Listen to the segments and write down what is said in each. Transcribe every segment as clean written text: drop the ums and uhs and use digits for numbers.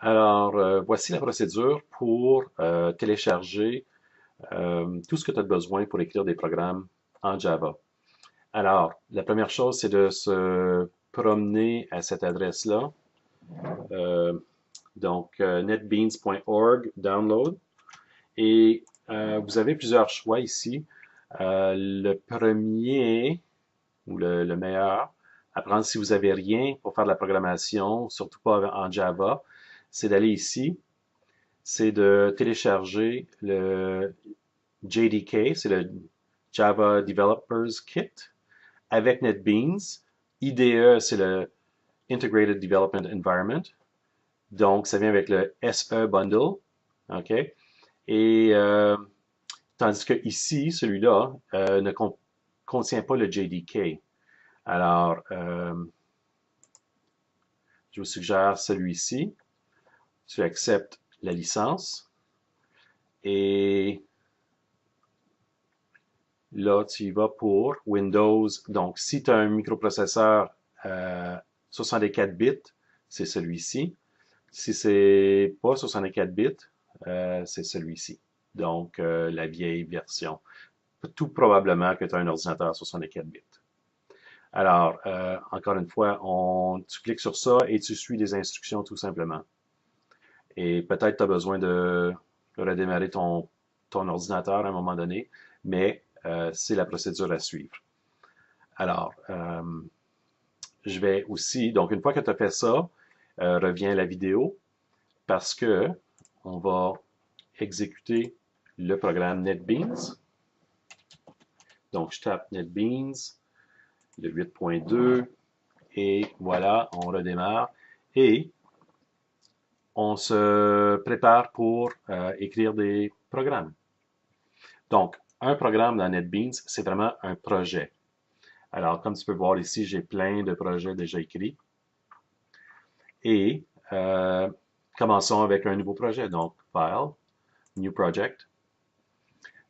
Alors, voici la procédure pour télécharger tout ce que tu as besoin pour écrire des programmes en Java. Alors, la première chose, c'est de se promener à cette adresse-là. Euh, netbeans.org, download. Et vous avez plusieurs choix ici. Le premier, ou le meilleur, à prendre si vous n'avez rien pour faire de la programmation, surtout pas en Java, c'est d'aller ici, c'est de télécharger le JDK, c'est le Java Developers Kit, avec NetBeans. IDE, c'est le Integrated Development Environment. Donc, ça vient avec le SE Bundle. OK? Et tandis que ici, celui-là ne contient pas le JDK. Alors, je vous suggère celui-ci. Tu acceptes la licence. Et là, tu y vas pour Windows. Donc, si tu as un microprocesseur 64 bits, c'est celui-ci. Si c'est pas 64 bits, c'est celui-ci. Donc, la vieille version. Tout probablement que tu as un ordinateur 64 bits. Alors, encore une fois, tu cliques sur ça et tu suis les instructions tout simplement. Et peut-être tu as besoin de redémarrer ton ordinateur à un moment donné, mais c'est la procédure à suivre. Alors, je vais aussi, donc une fois que tu as fait ça, reviens à la vidéo parce que on va exécuter le programme NetBeans. Donc, je tape NetBeans, le 8.2, et voilà, on redémarre. Et on se prépare pour écrire des programmes. Donc, un programme dans NetBeans, c'est vraiment un projet. Alors, comme tu peux voir ici, j'ai plein de projets déjà écrits. Et commençons avec un nouveau projet. Donc, File, New Project.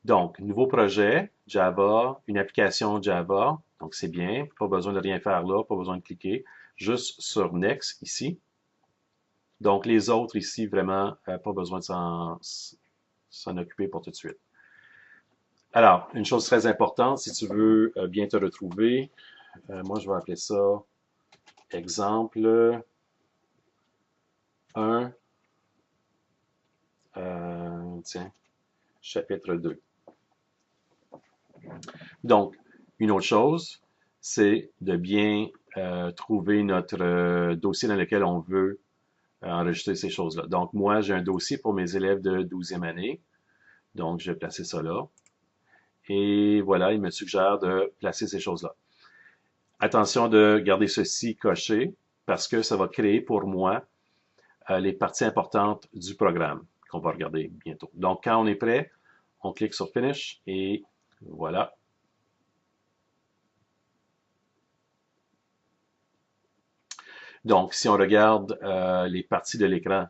Donc, nouveau projet, Java, une application Java. Donc, c'est bien. Pas besoin de rien faire là, pas besoin de cliquer. Juste sur Next, ici. Donc, les autres ici, vraiment, pas besoin de s'en occuper pour tout de suite. Alors, une chose très importante, si tu veux bien te retrouver, moi, je vais appeler ça exemple 1, tiens, chapitre 2. Donc, une autre chose, c'est de bien trouver notre dossier dans lequel on veut enregistrer ces choses-là. Donc, moi, j'ai un dossier pour mes élèves de 12e année. Donc, je vais placer ça là. Et voilà, il me suggère de placer ces choses-là. Attention de garder ceci coché parce que ça va créer pour moi les parties importantes du programme qu'on va regarder bientôt. Donc, quand on est prêt, on clique sur Finish et voilà. Donc, si on regarde les parties de l'écran,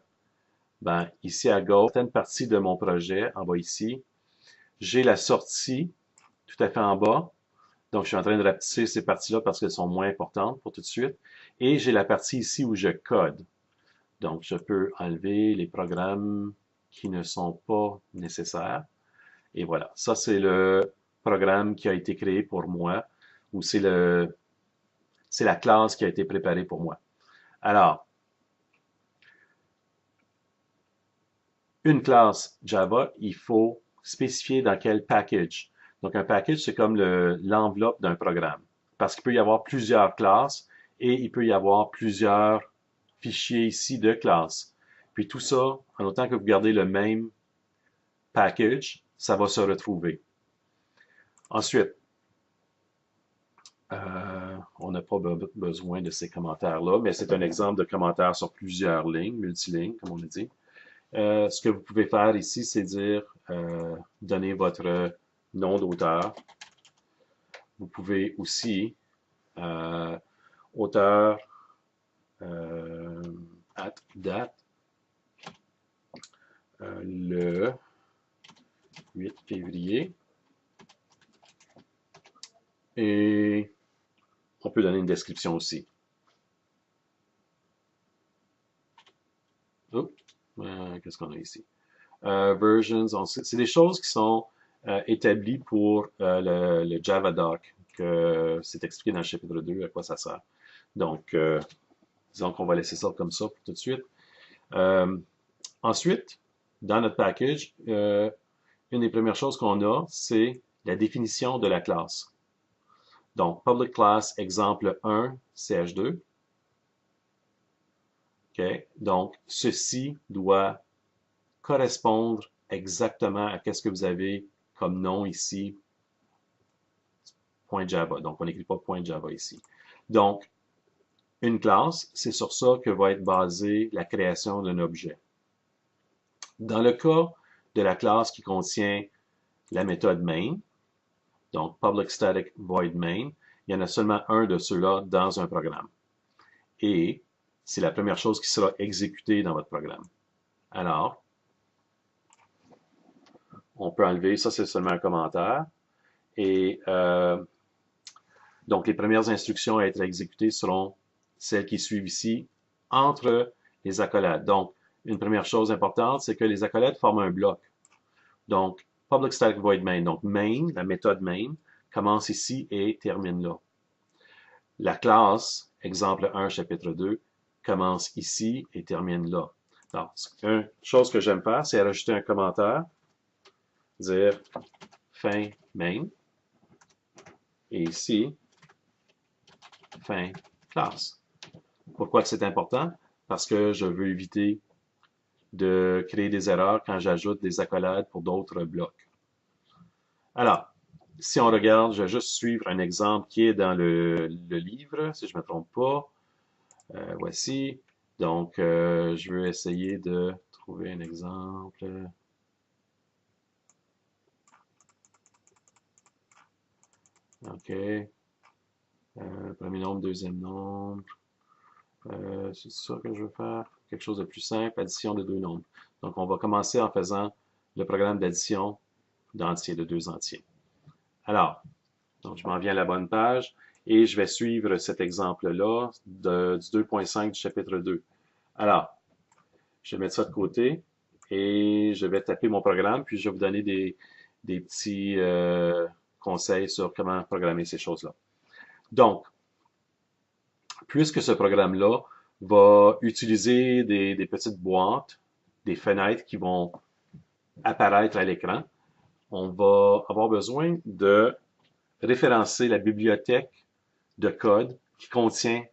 ben, ici à gauche, certaines parties de mon projet, en bas ici, j'ai la sortie tout à fait en bas. Donc, je suis en train de rapetisser ces parties-là parce qu'elles sont moins importantes pour tout de suite. Et j'ai la partie ici où je code. Donc, je peux enlever les programmes qui ne sont pas nécessaires. Et voilà. Ça, c'est le programme qui a été créé pour moi, ou c'est la classe qui a été préparée pour moi. Alors, une classe Java, il faut spécifier dans quel package. Donc, un package, c'est comme l'enveloppe d'un programme. Parce qu'il peut y avoir plusieurs classes et il peut y avoir plusieurs fichiers ici de classes. Puis tout ça, en autant que vous gardez le même package, ça va se retrouver. Ensuite, on n'a pas besoin de ces commentaires-là, mais c'est un exemple de commentaire sur plusieurs lignes, multilignes, comme on le dit. Ce que vous pouvez faire ici, c'est dire, donner votre nom d'auteur. Vous pouvez aussi, auteur, date, le 8 février. Et on peut donner une description aussi. Oups, qu'est-ce qu'on a ici? Versions, c'est des choses qui sont établies pour le Javadoc, que c'est expliqué dans le chapitre 2 à quoi ça sert. Donc, disons qu'on va laisser ça comme ça pour tout de suite. Euh, Ensuite, dans notre package, une des premières choses qu'on a, c'est la définition de la classe. Donc, public class exemple 1, ch2. OK? Donc, ceci doit correspondre exactement à ce que vous avez comme nom ici, .java. Donc, on n'écrit pas .java ici. Donc, une classe, c'est sur ça que va être basée la création d'un objet. Dans le cas de la classe qui contient la méthode main, donc public static void main, il y en a seulement un de ceux-là dans un programme. Et c'est la première chose qui sera exécutée dans votre programme. Alors, on peut enlever, ça c'est seulement un commentaire. Et donc les premières instructions à être exécutées seront celles qui suivent ici entre les accolades. Donc, une première chose importante, c'est que les accolades forment un bloc. Donc, public static void main. Donc, main, la méthode main, commence ici et termine là. La classe, exemple 1, chapitre 2, commence ici et termine là. Donc, une chose que j'aime faire, c'est rajouter un commentaire, dire fin main, et ici, fin classe. Pourquoi c'est important? Parce que je veux éviter de créer des erreurs quand j'ajoute des accolades pour d'autres blocs. Alors, si on regarde, je vais juste suivre un exemple qui est dans le livre, si je ne me trompe pas. Voici. Donc, je veux essayer de trouver un exemple. OK. Premier nombre, deuxième nombre. C'est ça que je veux faire. Quelque chose de plus simple, addition de deux nombres. Donc, on va commencer en faisant le programme d'addition d'entiers, de deux entiers. Alors, donc je m'en viens à la bonne page et je vais suivre cet exemple-là du 2.5 du chapitre 2. Alors, je vais mettre ça de côté et je vais taper mon programme, puis je vais vous donner des petits conseils sur comment programmer ces choses-là. Donc, puisque ce programme-là va utiliser des petites boîtes, des fenêtres qui vont apparaître à l'écran, on va avoir besoin de référencer la bibliothèque de code qui contient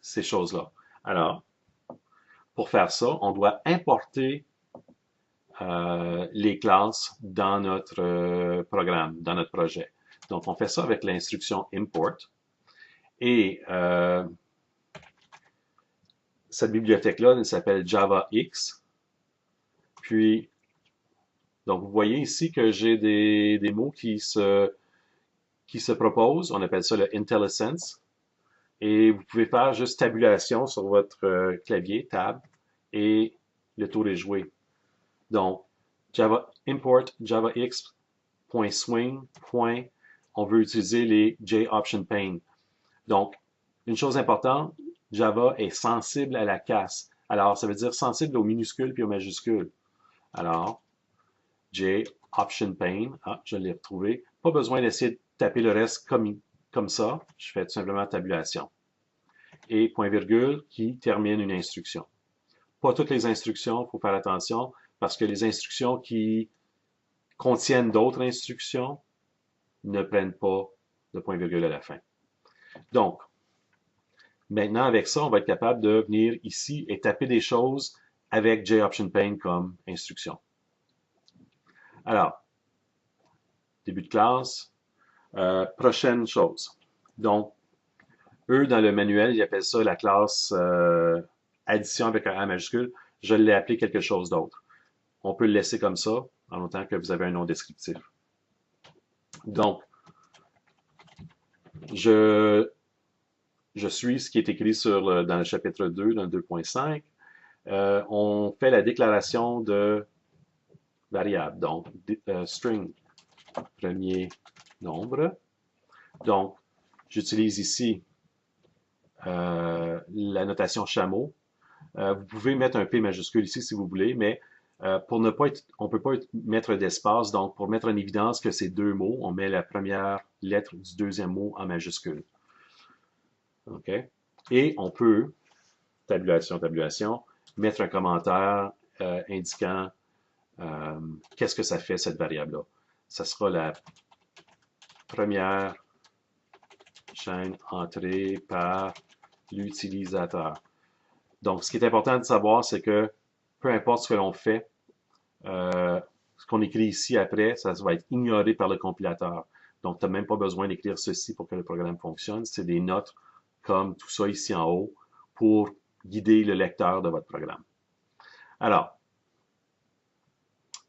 ces choses-là. Alors, pour faire ça, on doit importer les classes dans notre programme, dans notre projet. Donc, on fait ça avec l'instruction import. Et cette bibliothèque-là s'appelle JavaX. Puis, donc, vous voyez ici que j'ai des mots qui se proposent. On appelle ça le IntelliSense. Et vous pouvez faire juste tabulation sur votre clavier, tab, et le tour est joué. Donc, Java import javax.swing. On veut utiliser les JOptionPane. Donc, une chose importante, Java est sensible à la casse. Alors, ça veut dire sensible aux minuscules puis aux majuscules. Alors, JOptionPane, je l'ai retrouvé. Pas besoin d'essayer de taper le reste comme ça. Je fais tout simplement tabulation. Et point virgule qui termine une instruction. Pas toutes les instructions, il faut faire attention, parce que les instructions qui contiennent d'autres instructions ne prennent pas de point virgule à la fin. Donc, maintenant, avec ça, on va être capable de venir ici et taper des choses avec JOptionPane comme instruction. Alors, début de classe, prochaine chose. Donc, eux, dans le manuel, ils appellent ça la classe addition avec un A majuscule. Je l'ai appelé quelque chose d'autre. On peut le laisser comme ça, en autant que vous avez un nom descriptif. Donc, je suis ce qui est écrit dans le chapitre 2, dans le 2.5. On fait la déclaration de variable, donc string, premier nombre. Donc, j'utilise ici la notation chameau. Vous pouvez mettre un P majuscule ici si vous voulez, mais pour ne pas être, on peut pas mettre d'espace. Donc, pour mettre en évidence que c'est deux mots, on met la première lettre du deuxième mot en majuscule. OK? Et on peut, tabulation, mettre un commentaire indiquant qu'est-ce que ça fait cette variable-là. Ça sera la première chaîne entrée par l'utilisateur. Donc, ce qui est important de savoir, c'est que peu importe ce que l'on fait, ce qu'on écrit ici après, ça va être ignoré par le compilateur. Donc, tu n'as même pas besoin d'écrire ceci pour que le programme fonctionne. C'est des notes comme tout ça ici en haut pour guider le lecteur de votre programme. Alors,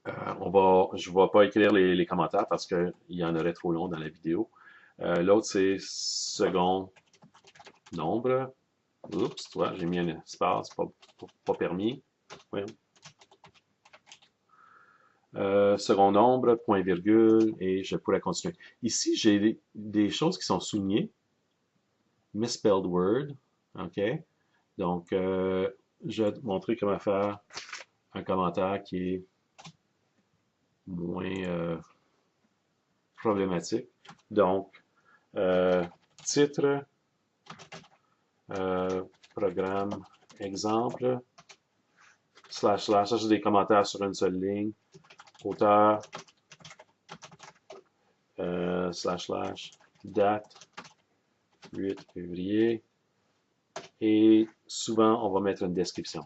je ne vais pas écrire les commentaires parce qu'il y en aurait trop long dans la vidéo. L'autre, c'est second nombre. Oups, toi, j'ai mis un espace, pas permis. Oui. Second nombre, point virgule, et je pourrais continuer. Ici, j'ai des choses qui sont soulignées. Misspelled word, OK? Donc, je vais te montrer comment faire un commentaire qui est moins problématique. Donc, titre, programme, exemple, //, ça c'est des commentaires sur une seule ligne, auteur, // date, 8 février, et souvent on va mettre une description.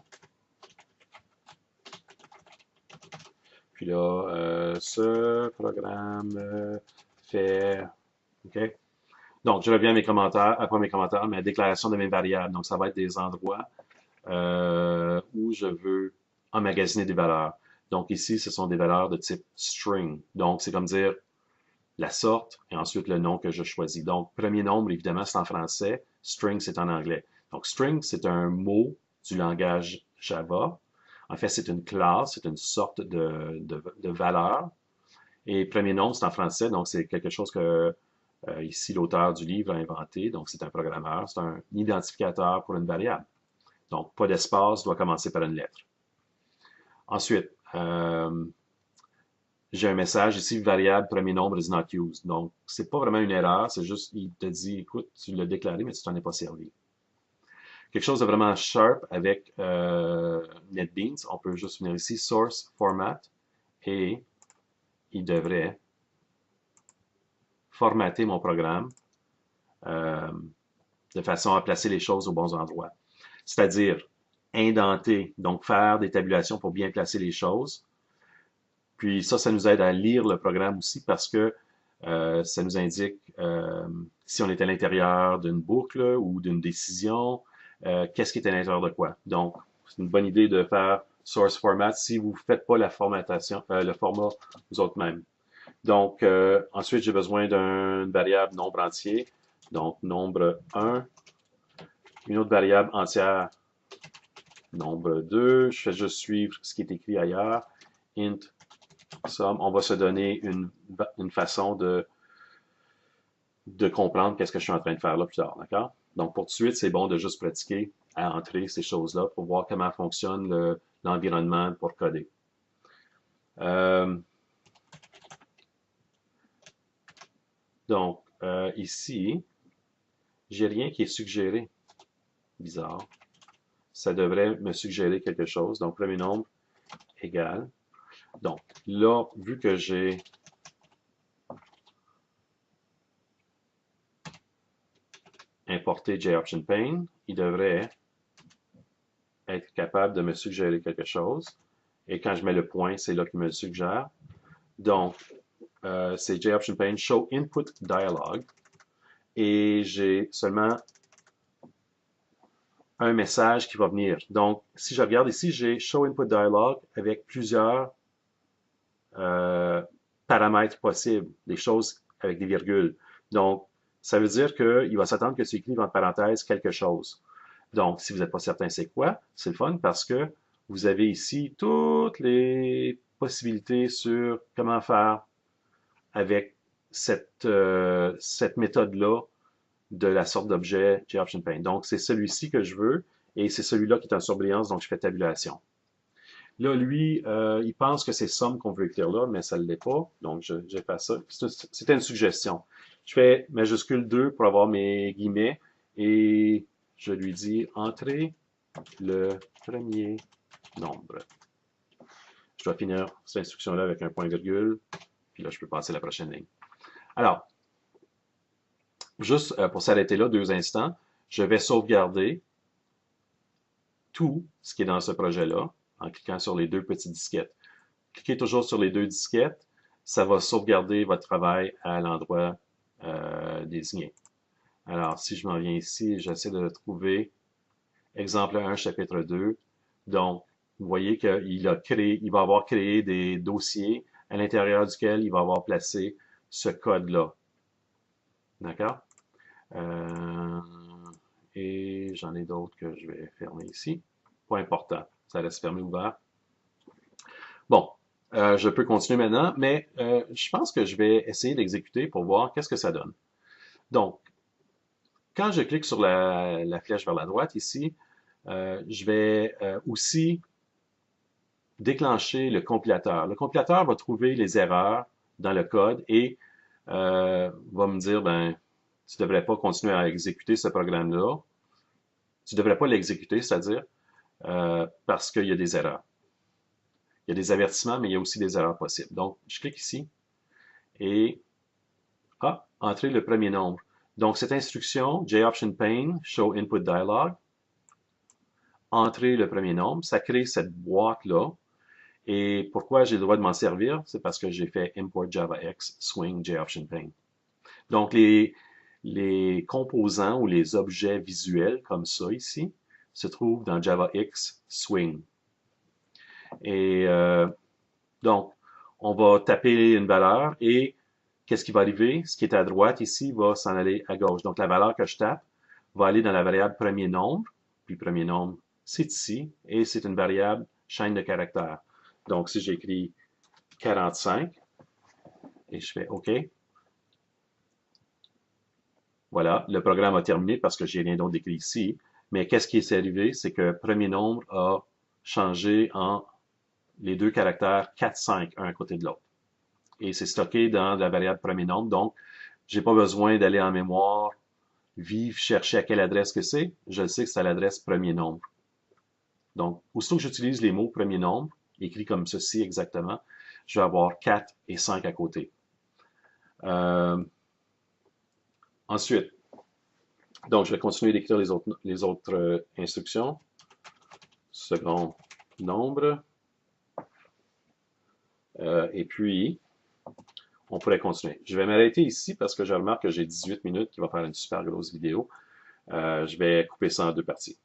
Puis là, ce programme fait, OK? Donc, je reviens à mes commentaires, après mes commentaires, ma déclaration de mes variables. Donc, ça va être des endroits où je veux emmagasiner des valeurs. Donc, ici, ce sont des valeurs de type string. Donc, c'est comme dire la sorte et ensuite le nom que je choisis. Donc, premier nombre, évidemment, c'est en français. String, c'est en anglais. Donc, string, c'est un mot du langage Java. En fait, c'est une classe, c'est une sorte de valeur. Et premier nombre, c'est en français, donc c'est quelque chose que ici l'auteur du livre a inventé. Donc, c'est un programmeur, c'est un identificateur pour une variable. Donc, pas d'espace, doit commencer par une lettre. Ensuite, j'ai un message ici, variable premier nombre is not used. Donc, c'est pas vraiment une erreur, c'est juste, il te dit, écoute, tu l'as déclaré, mais tu t'en es pas servi. Quelque chose de vraiment sharp avec NetBeans, on peut juste venir ici, source, format, et il devrait formater mon programme de façon à placer les choses aux bons endroits. C'est-à-dire indenter, donc faire des tabulations pour bien placer les choses. Puis ça nous aide à lire le programme aussi parce que ça nous indique si on est à l'intérieur d'une boucle ou d'une décision, qu'est-ce qui est à l'intérieur de quoi. Donc, c'est une bonne idée de faire source format si vous ne faites pas la formatation, le format vous autres mêmes. Donc, ensuite, j'ai besoin d'une variable nombre entier. Donc, nombre 1. Une autre variable entière, nombre 2. Je fais juste suivre ce qui est écrit ailleurs. Int sum. On va se donner une façon de comprendre qu'est-ce que je suis en train de faire là plus tard. D'accord? Donc, pour tout de suite, c'est bon de juste pratiquer à entrer ces choses-là pour voir comment fonctionne l'environnement pour coder. Donc, ici, j'ai rien qui est suggéré. Bizarre. Ça devrait me suggérer quelque chose. Donc, premier nombre égal. Donc, là, vu que j'ai importé JOptionPane, il devrait être capable de me suggérer quelque chose. Et quand je mets le point, c'est là qu'il me le suggère. Donc, c'est JOptionPane Show Input Dialog. Et j'ai seulement un message qui va venir. Donc, si je regarde ici, j'ai Show Input Dialog avec plusieurs paramètres possibles, des choses avec des virgules. Donc, ça veut dire qu'il va s'attendre que tu écrives entre parenthèses quelque chose. Donc, si vous n'êtes pas certain c'est quoi, c'est le fun parce que vous avez ici toutes les possibilités sur comment faire avec cette méthode-là de la sorte d'objet JOptionPane. Donc, c'est celui-ci que je veux et c'est celui-là qui est en surbrillance, donc je fais tabulation. Là, lui, il pense que c'est somme qu'on veut écrire là, mais ça ne l'est pas, donc j'ai pas ça. C'était une suggestion. Je fais majuscule 2 pour avoir mes guillemets, et je lui dis « Entrez le premier nombre ». Je dois finir cette instruction-là avec un point-virgule, puis là, je peux passer à la prochaine ligne. Alors, juste pour s'arrêter là 2 instants, je vais sauvegarder tout ce qui est dans ce projet-là en cliquant sur les 2 petites disquettes. Cliquez toujours sur les 2 disquettes, ça va sauvegarder votre travail à l'endroit désigné. Alors, si je m'en viens ici, j'essaie de trouver exemple 1, chapitre 2. Donc, vous voyez qu'il va avoir créé des dossiers à l'intérieur duquel il va avoir placé ce code-là. D'accord? Euh, et j'en ai d'autres que je vais fermer ici. Pas important. Ça reste fermé ouvert. Bon, je peux continuer maintenant, mais je pense que je vais essayer d'exécuter pour voir qu'est-ce que ça donne. Donc, quand je clique sur la flèche vers la droite ici, je vais aussi déclencher le compilateur. Le compilateur va trouver les erreurs dans le code et va me dire, ben, tu ne devrais pas continuer à exécuter ce programme-là. Tu ne devrais pas l'exécuter, c'est-à-dire parce qu'il y a des erreurs. Il y a des avertissements, mais il y a aussi des erreurs possibles. Donc, je clique ici et entrer le premier nombre. Donc, cette instruction, JOptionPane, Show Input Dialog, entrer le premier nombre, ça crée cette boîte-là. Et pourquoi j'ai le droit de m'en servir? C'est parce que j'ai fait Import JavaX Swing JOptionPane. Donc, les composants ou les objets visuels comme ça ici se trouvent dans JavaX Swing. Et donc, on va taper une valeur et qu'est-ce qui va arriver? Ce qui est à droite ici va s'en aller à gauche. Donc, la valeur que je tape va aller dans la variable premier nombre, puis premier nombre, c'est ici, et c'est une variable chaîne de caractères. Donc, si j'écris 45, et je fais OK, voilà, le programme a terminé parce que j'ai rien d'autre d'écrit ici. Mais qu'est-ce qui est arrivé? C'est que premier nombre a changé en les 2 caractères 4, 5, un à côté de l'autre. Et c'est stocké dans la variable premier nombre. Donc, j'ai pas besoin d'aller en mémoire, vivre, chercher à quelle adresse que c'est. Je sais que c'est à l'adresse premier nombre. Donc, aussitôt que j'utilise les mots premier nombre, écrits comme ceci exactement, je vais avoir 4 et 5 à côté. Ensuite, donc je vais continuer d'écrire les autres instructions. Second nombre. Et puis, on pourrait continuer. Je vais m'arrêter ici parce que je remarque que j'ai 18 minutes qui va faire une super grosse vidéo. Je vais couper ça en 2 parties.